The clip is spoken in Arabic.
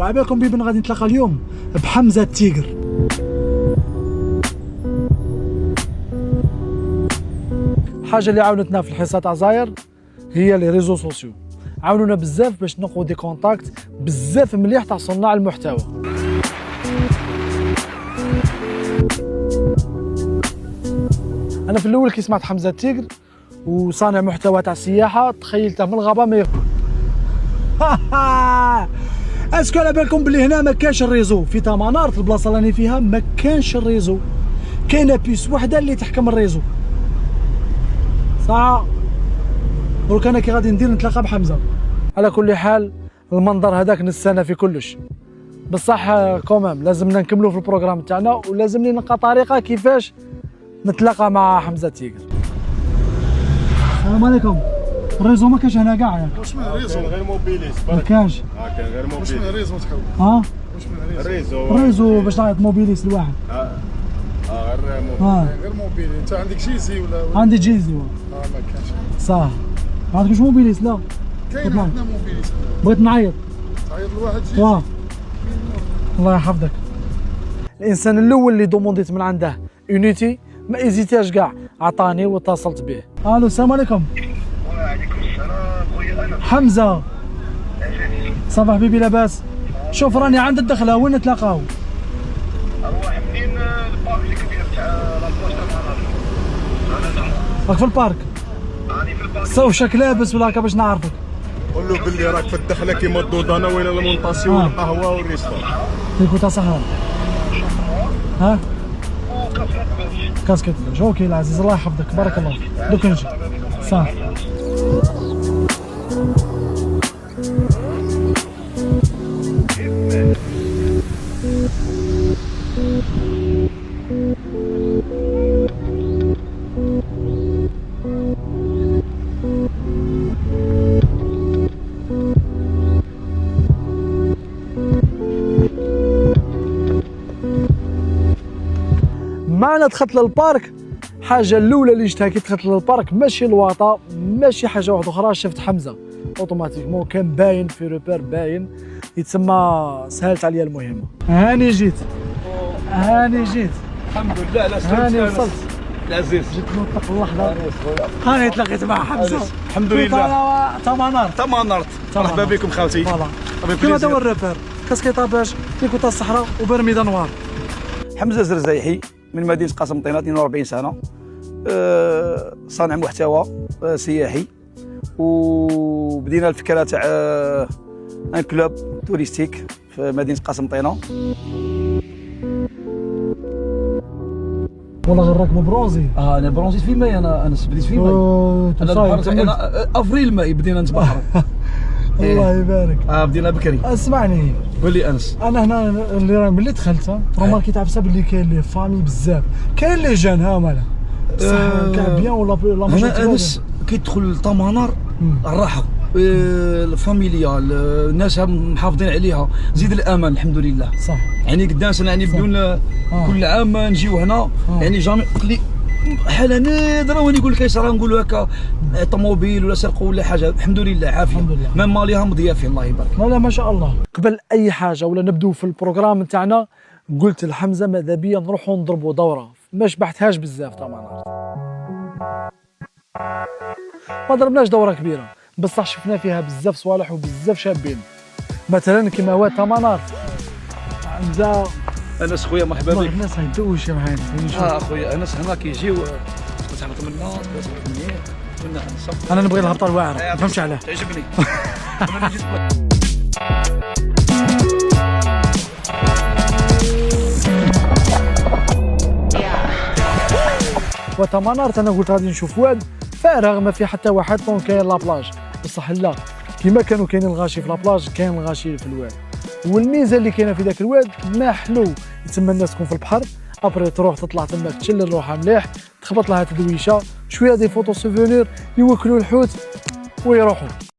وعبالكم بين غادي نتلاقى اليوم بحمزة التيغر. الحاجة اللي عاونتنا في الحصة تاع زاير هي لي ريزو سوسيو، عاونونا بزاف باش نلقوا دي كونتاكت بزاف مليح تاع صناع المحتوى. انا في الاول كي سمعت حمزة التيغر وصانع محتوى تاع السياحة تخيلته من الغابة ما ياكل. اسكو على بالكم بلي هنا ما كانش الريزو في تمنارت البلاصة اللي راني فيها ما كانش الريزو، كاينه بيس وحده اللي تحكم الريزو. صح دروك انا كي غادي ندير نتلاقى بحمزة. على كل حال المنظر هذاك نستنى في كلش، بصح كومام لازمنا نكملوا في البروغرام تاعنا ولازمني نلقى طريقه كيفاش نتلاقى مع حمزة التيغر. السلام عليكم. الريزو ما كاش هنا كاع. واش من الريزو؟ غير موبيليس ما كانش. كان غير موبيليس. واش من الريزو تحاول؟ واش من الريزو؟ الريزو باش نعيط موبيليس لواحد. غير موبيلي. انت عندك جيزي ولا؟ عندي جيزي. ما كانش. صح. ما عندكش موبيليس؟ لا كاين عندنا موبيليس. بغيت نعيط. تعيط لواحد جيزي. الله يحفظك. الانسان الاول اللي دومونديت من عنده يونيتي ما ايزيتاش كاع، عطاني واتصلت به. الو السلام عليكم. وعليكم السلام خويا انا حمزة. صباح بيبي لاباس؟ شوف راني عند الدخله وين نتلاقاو؟ اروح منين البارك الكبير تاع لابلاج تاع منار. راك في البارك؟ راني في البارك. صوشك لابس ولا هكا باش نعرفك؟ قول له باللي راك في الدخله كيما الدودانه وين المونطاسيون والقهوه والريستور. تيكوتا صحراء. ها؟ كاسكيت باش. اوكي العزيز الله يحفظك بارك الله فيك. دوك نجي. صح. معنا دخلت للبارك، حاجه الاولى اللي شفتها كي دخلت للبارك ماشي الواطه ماشي حاجه واحده اخرى، شفت حمزة اوتوماتيكمون كان باين في روبير باين يتسمى سهلت عليا المهمه. هاني جيت الحمد لله على هاني وصلت العزيز. جيت نوثق اللحظه هاني تلاقيت مع حمزة. الحمد لله. تمنارت. مرحبا بكم خالتي. كيما دوا الروبير كاسكيطا باش تيكوتا الصحراء وبرميده نوار. حمزة زرزايحي من مدينة قسنطينة 42 سنة، صانع محتوى سياحي، وبدينا الفكرة تاع ان كلوب توريستيك في مدينة قسنطينة. والله غير راكبوا برونزي. انا برونزيت في ماي، انا بديت في ماي. انا افريل ماي بدينا نتبحروا. الله يبارك. بدينا بكري. اسمعني قول لي انس. انا هنا اللي ملي دخلت روماركيت عفسه باللي كاين لي فامي بزاف، كاين لي جان ها مالا بصح كاع بيان ولا هنا انس كي تدخل لطمانار الراحه الفاميليا الناس محافظين عليها، زيد الامان الحمد لله. صح يعني قدام سنه يعني بدون كل عام نجيو هنا يعني جامي قلت لي حاله نادره وين يقول لك يسرى نقولوا هكا طوموبيل ولا سرقوا ولا حاجه، الحمد لله عافيه. الحمد لله. مام ماليها مضيافين الله يبارك. لا ما شاء الله. قبل اي حاجه ولا نبدو في البروغرام نتاعنا قلت لحمزة ماذا بيا نروحوا نضربوا دوره، ما شبحتهاش بزاف طبعا. ما ضربناش دوره كبيره بصح شفنا فيها بزاف صوالح وبزاف شابين، مثلا كيما هو تمنار حمزة. انس خويا مرحبا بك. الناس هيدوش يا معاني. خويا انس هنا كيجيو تهبط منا تهبط مني كنا انس. انا نبغي الهبطه الواعره ما فهمتش علاه. تعجبني. وتمنارت انا قلت غادي نشوف واد فارغ ما في حتى واحد، دونك كاين لابلاج بصح لا كيما كانوا كاينين الغاشي في لابلاج كاين الغاشي في الواد. والميزه اللي كاينه في ذاك الواد ما حلو، يتسمى الناس تكون في البحر ابري تروح تطلع تماك تشل روحها مليح، تخبط لها تدويشه شويه دي فوتو سوفونير، يوكلوا الحوت ويروحوا.